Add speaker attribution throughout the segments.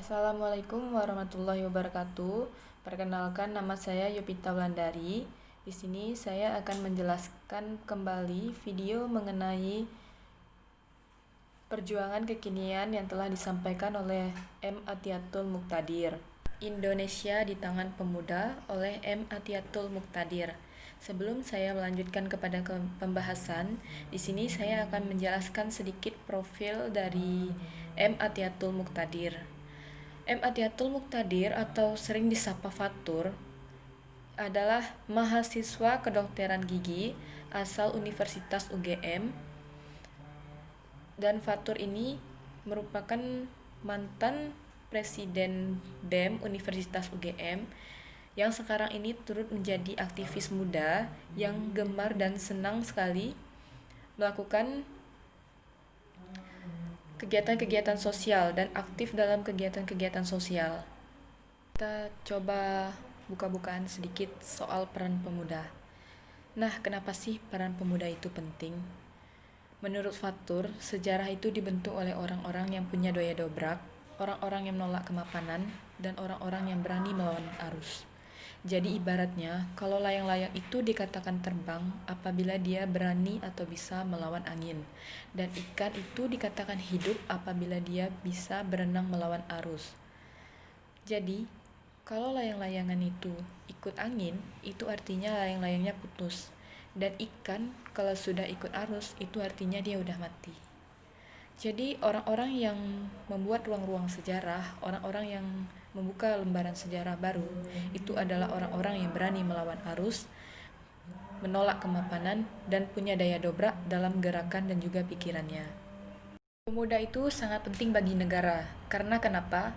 Speaker 1: Assalamualaikum warahmatullahi wabarakatuh. Perkenalkan, nama saya Yupita Wulandari. Di sini saya akan menjelaskan kembali video mengenai perjuangan kekinian yang telah disampaikan oleh M. Atiatul Muqtadir. Indonesia di tangan pemuda oleh M. Atiatul Muqtadir. Sebelum saya melanjutkan kepada pembahasan, di sini saya akan menjelaskan sedikit profil dari M. Atiatul Muqtadir. M. Atiatul Muqtadir atau sering disapa Fatur adalah mahasiswa kedokteran gigi asal Universitas UGM, dan Fatur ini merupakan mantan Presiden BEM Universitas UGM yang sekarang ini turut menjadi aktivis muda yang gemar dan senang sekali melakukan kegiatan-kegiatan sosial dan aktif dalam kegiatan-kegiatan sosial. Kita coba buka-bukaan sedikit soal peran pemuda. Nah, kenapa sih peran pemuda itu penting? Menurut Fatur, sejarah itu dibentuk oleh orang-orang yang punya daya dobrak, orang-orang yang menolak kemapanan, dan orang-orang yang berani melawan arus. Jadi ibaratnya, kalau layang-layang itu dikatakan terbang apabila dia berani atau bisa melawan angin, dan ikan itu dikatakan hidup apabila dia bisa berenang melawan arus. Jadi, kalau layang-layangan itu ikut angin, itu artinya layang-layangnya putus. Dan ikan kalau sudah ikut arus, itu artinya dia udah mati. Jadi orang-orang yang membuat ruang-ruang sejarah, orang-orang yang membuka lembaran sejarah baru, itu adalah orang-orang yang berani melawan arus, menolak kemapanan, dan punya daya dobrak dalam gerakan dan juga pikirannya. Pemuda itu sangat penting bagi negara. Karena kenapa?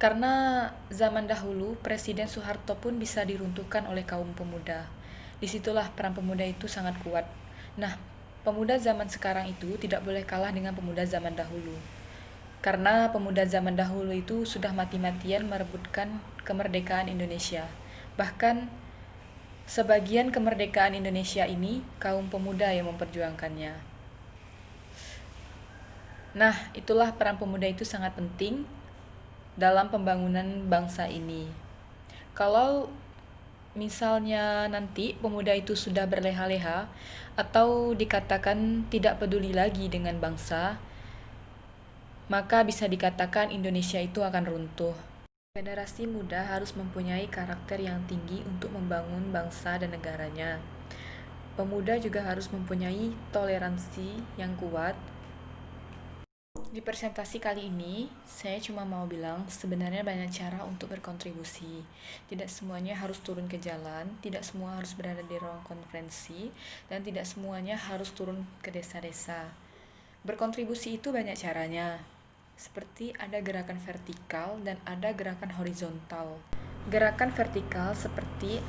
Speaker 1: Karena zaman dahulu Presiden Soeharto pun bisa diruntuhkan oleh kaum pemuda. Disitulah peran pemuda itu sangat kuat. Nah, pemuda zaman sekarang itu tidak boleh kalah dengan pemuda zaman dahulu. Karena pemuda zaman dahulu itu sudah mati-matian merebutkan kemerdekaan Indonesia. Bahkan sebagian kemerdekaan Indonesia ini kaum pemuda yang memperjuangkannya. Nah, itulah peran pemuda itu sangat penting dalam pembangunan bangsa ini. Kalau misalnya nanti pemuda itu sudah berleha-leha atau dikatakan tidak peduli lagi dengan bangsa, maka bisa dikatakan Indonesia itu akan runtuh. Generasi muda harus mempunyai karakter yang tinggi untuk membangun bangsa dan negaranya. Pemuda juga harus mempunyai toleransi yang kuat. Di presentasi kali ini, saya cuma mau bilang sebenarnya banyak cara untuk berkontribusi. Tidak semuanya harus turun ke jalan, tidak semua harus berada di ruang konferensi, dan tidak semuanya harus turun ke desa-desa. Berkontribusi itu banyak caranya. Seperti ada gerakan vertikal dan ada gerakan horizontal. Gerakan vertikal seperti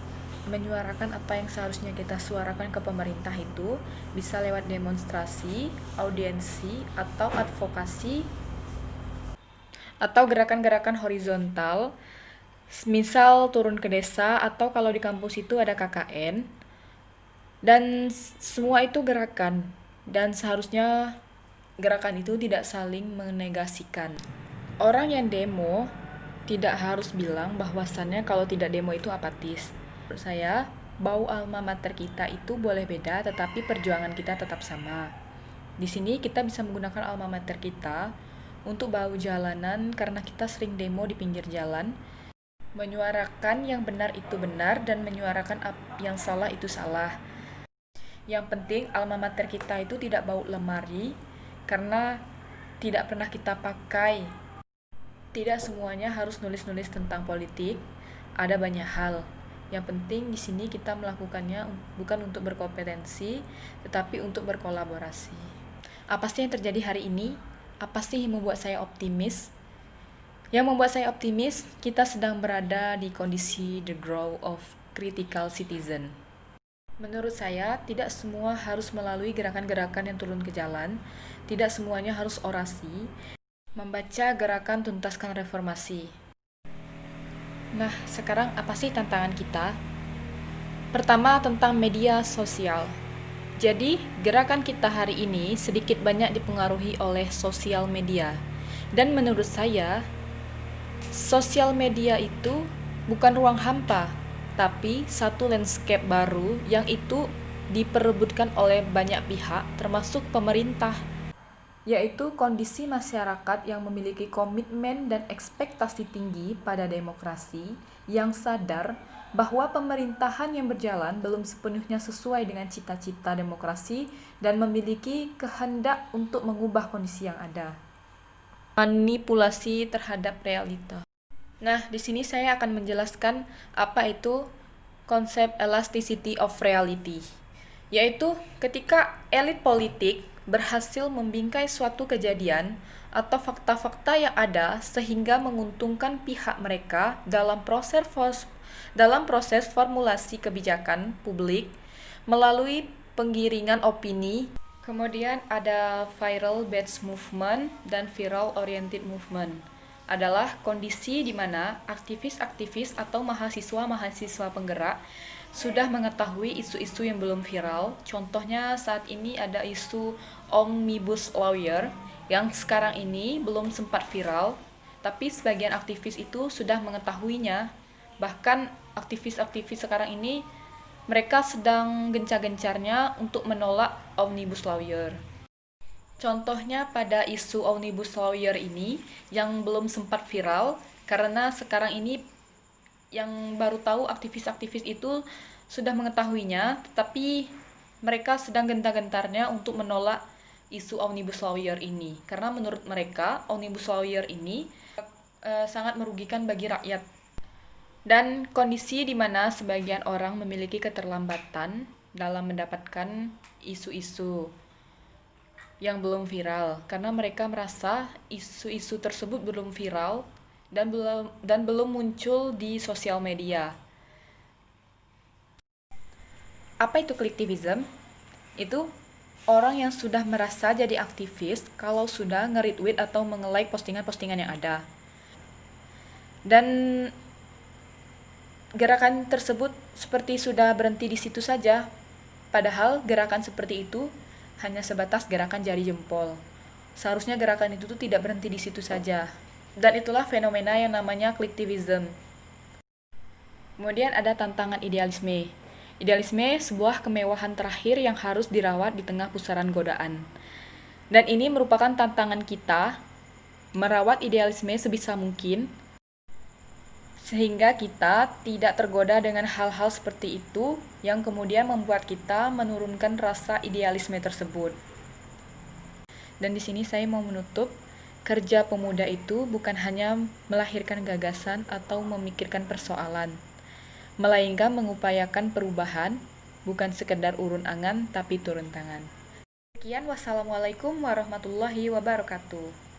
Speaker 1: menyuarakan apa yang seharusnya kita suarakan ke pemerintah itu bisa lewat demonstrasi, audiensi, atau advokasi. Atau gerakan-gerakan horizontal, misal turun ke desa atau kalau di kampus itu ada KKN. Dan semua itu gerakan, dan seharusnya gerakan itu tidak saling menegasikan. Orang yang demo tidak harus bilang bahwasannya kalau tidak demo itu apatis. Menurut saya, bau alma mater kita itu boleh beda, tetapi perjuangan kita tetap sama. Di sini kita bisa menggunakan alma mater kita untuk bau jalanan karena kita sering demo di pinggir jalan, menyuarakan yang benar itu benar dan menyuarakan yang salah itu salah. Yang penting alma mater kita itu tidak bau lemari karena tidak pernah kita pakai. Tidak semuanya harus nulis-nulis tentang politik, ada banyak hal. Yang penting di sini kita melakukannya bukan untuk berkompetensi, tetapi untuk berkolaborasi. Apa sih yang terjadi hari ini? Apa sih yang membuat saya optimis? Yang membuat saya optimis, kita sedang berada di kondisi the growth of critical citizen. Menurut saya, tidak semua harus melalui gerakan-gerakan yang turun ke jalan, tidak semuanya harus orasi, membaca gerakan tuntaskan reformasi. Nah, sekarang apa sih tantangan kita? Pertama, tentang media sosial. Jadi, gerakan kita hari ini sedikit banyak dipengaruhi oleh sosial media. Dan menurut saya, Sosial media itu bukan ruang hampa, tapi satu landscape baru yang itu diperebutkan oleh banyak pihak, termasuk pemerintah, yaitu kondisi masyarakat yang memiliki komitmen dan ekspektasi tinggi pada demokrasi, yang sadar bahwa pemerintahan yang berjalan belum sepenuhnya sesuai dengan cita-cita demokrasi dan memiliki kehendak untuk mengubah kondisi yang ada. Manipulasi terhadap realita. Nah, di sini saya akan menjelaskan apa itu konsep elasticity of reality, yaitu ketika elit politik berhasil membingkai suatu kejadian atau fakta-fakta yang ada sehingga menguntungkan pihak mereka dalam proses formulasi kebijakan publik melalui penggiringan opini. Kemudian ada viral based movement dan viral oriented movement, adalah kondisi di mana aktivis-aktivis atau mahasiswa-mahasiswa penggerak sudah mengetahui isu-isu yang belum viral. Contohnya saat ini ada isu Omnibus Lawyer yang sekarang ini belum sempat viral, tapi sebagian aktivis itu sudah mengetahuinya. Bahkan aktivis-aktivis sekarang ini mereka sedang gencar-gencarnya untuk menolak Omnibus Lawyer. Contohnya pada isu Omnibus Lawyer ini yang belum sempat viral karena sekarang ini yang baru tahu aktivis-aktivis itu sudah mengetahuinya, tetapi mereka sedang gentar-gentarnya untuk menolak isu Omnibus Lawyer ini karena menurut mereka Omnibus Lawyer ini sangat merugikan bagi rakyat. Dan kondisi di mana sebagian orang memiliki keterlambatan dalam mendapatkan isu-isu yang belum viral karena mereka merasa isu-isu tersebut belum viral dan belum muncul di sosial media. Apa itu clicktivism? Itu orang yang sudah merasa jadi aktivis kalau sudah nge-retweet atau menge-like postingan-postingan yang ada. Dan gerakan tersebut seperti sudah berhenti di situ saja. Padahal gerakan seperti itu hanya sebatas gerakan jari jempol. Seharusnya gerakan itu tuh tidak berhenti di situ saja. Dan itulah fenomena yang namanya clicktivism. Kemudian ada tantangan idealisme. Idealisme sebuah kemewahan terakhir yang harus dirawat di tengah pusaran godaan. Dan ini merupakan tantangan kita merawat idealisme sebisa mungkin sehingga kita tidak tergoda dengan hal-hal seperti itu yang kemudian membuat kita menurunkan rasa idealisme tersebut. Dan di sini saya mau menutup, kerja pemuda itu bukan hanya melahirkan gagasan atau memikirkan persoalan, melainkan mengupayakan perubahan, bukan sekedar urun angan tapi turun tangan. Sekian, wassalamualaikum warahmatullahi wabarakatuh.